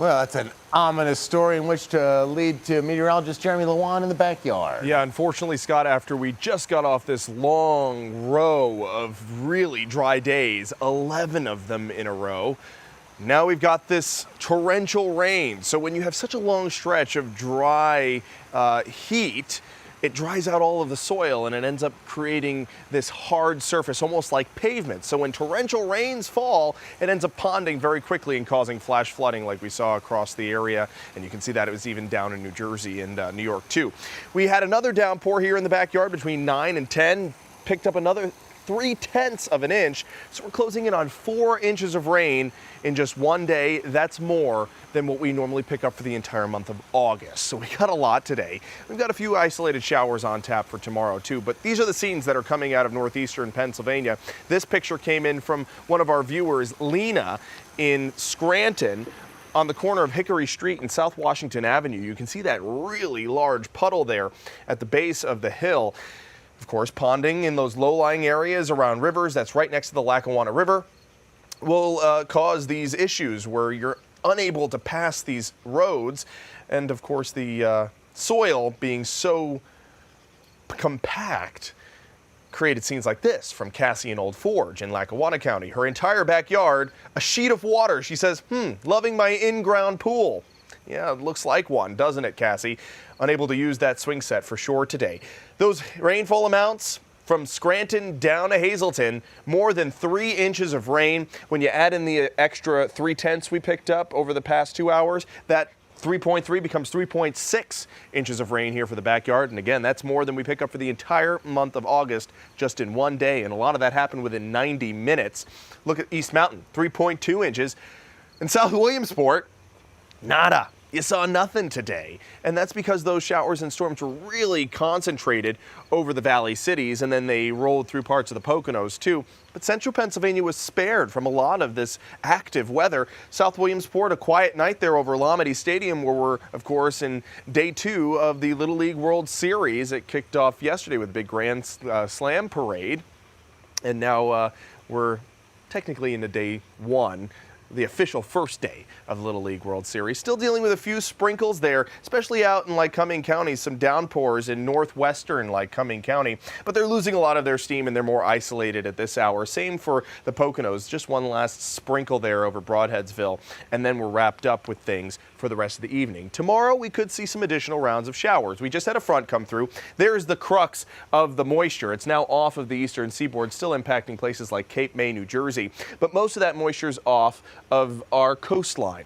Well, that's an ominous story in which to lead to meteorologist Jeremy Lewan in the backyard. Yeah, unfortunately, Scott, after we just got off this long row of really dry days, 11 of them in a row, now we've got this torrential rain. So when you have such a long stretch of dry heat, it dries out all of the soil and it ends up creating this hard surface, almost like pavement. So when torrential rains fall, it ends up ponding very quickly and causing flash flooding like we saw across the area. And you can see that it was even down in New Jersey and New York too. We had another downpour here in the backyard between 9 and 10, picked up another 0.3 of an inch. So we're closing in on 4 inches of rain in just one day. That's more than what we normally pick up for the entire month of August. So we got a lot today. We've got a few isolated showers on tap for tomorrow too, but these are the scenes that are coming out of northeastern Pennsylvania. This picture came in from one of our viewers, Lena, in Scranton, on the corner of Hickory Street and South Washington Avenue. You can see that really large puddle there at the base of the hill. Of course, ponding in those low-lying areas around rivers that's right next to the Lackawanna River will cause these issues where you're unable to pass these roads. And of course, the soil being so compact created scenes like this from Cassie in Old Forge in Lackawanna County. Her entire backyard, a sheet of water. She says, loving my in-ground pool. Yeah, it looks like one, doesn't it, Cassie? Unable to use that swing set for sure today. Those rainfall amounts from Scranton down to Hazleton, more than 3 inches of rain. When you add in the extra 0.3 we picked up over the past 2 hours, that 3.3 becomes 3.6 inches of rain here for the backyard. And again, that's more than we pick up for the entire month of August just in one day. And a lot of that happened within 90 minutes. Look at East Mountain, 3.2 inches. In South Williamsport, nada. You saw nothing today, and that's because those showers and storms were really concentrated over the valley cities, and then they rolled through parts of the Poconos too. But central Pennsylvania was spared from a lot of this active weather. South Williamsport, a quiet night there over Lamade Stadium, where we're, of course, in day 2 of the Little League World Series. It kicked off yesterday with a big Grand Slam parade, and now we're technically into day 1. The official first day of the Little League World Series. Still dealing with a few sprinkles there, especially out in Lycoming County, some downpours in northwestern Lycoming County, but they're losing a lot of their steam and they're more isolated at this hour. Same for the Poconos, just one last sprinkle there over Broadheadsville, and then we're wrapped up with things for the rest of the evening. Tomorrow, we could see some additional rounds of showers. We just had a front come through. There's the crux of the moisture. It's now off of the eastern seaboard, still impacting places like Cape May, New Jersey, but most of that moisture is off of our coastline,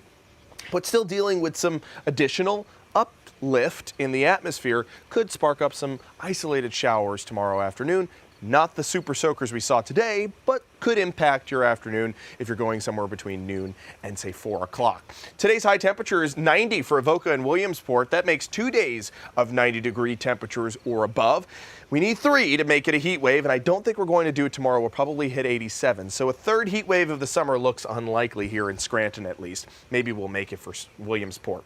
but still dealing with some additional uplift in the atmosphere. Could spark up some isolated showers tomorrow afternoon. Not the super soakers we saw today, but could impact your afternoon if you're going somewhere between noon and say 4 o'clock. Today's high temperature is 90 for Avoca and Williamsport. That makes 2 days of 90-degree temperatures or above. We need 3 to make it a heat wave, and I don't think we're going to do it tomorrow. We'll probably hit 87. So a third heat wave of the summer looks unlikely here in Scranton, at least. Maybe we'll make it for Williamsport.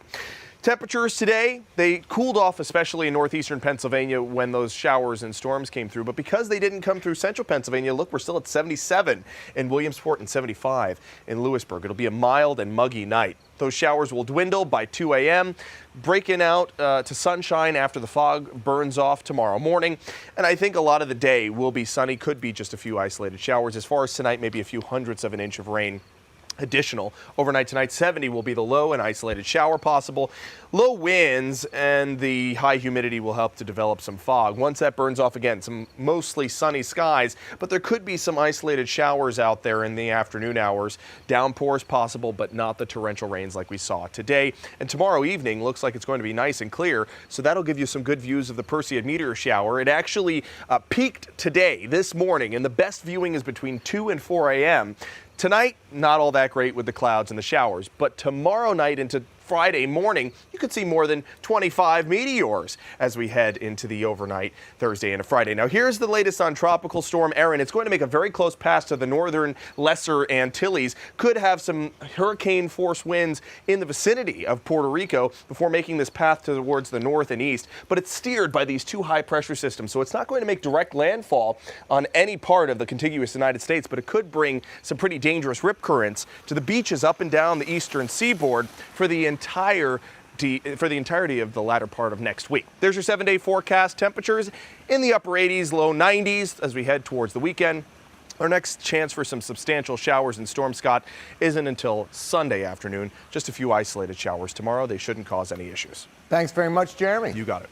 Temperatures today, they cooled off, especially in northeastern Pennsylvania when those showers and storms came through. But because they didn't come through central Pennsylvania, look, we're still at 77 in Williamsport and 75 in Lewisburg. It'll be a mild and muggy night. Those showers will dwindle by 2 a.m., breaking out to sunshine after the fog burns off tomorrow morning. And I think a lot of the day will be sunny, could be just a few isolated showers. As far as tonight, maybe a few hundredths of an inch of rain. Additional overnight tonight, 70 will be the low, and isolated shower possible. Low winds and the high humidity will help to develop some fog. Once that burns off again, some mostly sunny skies, but there could be some isolated showers out there in the afternoon hours. Downpours possible, but not the torrential rains like we saw today. And tomorrow evening looks like it's going to be nice and clear, so that'll give you some good views of the Perseid meteor shower. It actually peaked today, this morning, and the best viewing is between 2 and 4 a.m. Tonight, not all that great with the clouds and the showers, but tomorrow night into Friday morning, you could see more than 25 meteors as we head into the overnight Thursday into Friday. Now, here's the latest on Tropical Storm Erin. It's going to make a very close pass to the northern Lesser Antilles. Could have some hurricane force winds in the vicinity of Puerto Rico before making this path towards the north and east. But it's steered by these two high pressure systems, so it's not going to make direct landfall on any part of the contiguous United States, but it could bring some pretty dangerous rip currents to the beaches up and down the eastern seaboard for the entirety of the latter part of next week. There's your 7-day forecast. Temperatures in the upper 80s, low 90s as we head towards the weekend. Our next chance for some substantial showers and storms, Scott, isn't until Sunday afternoon. Just a few isolated showers tomorrow. They shouldn't cause any issues. Thanks very much, Jeremy. You got it.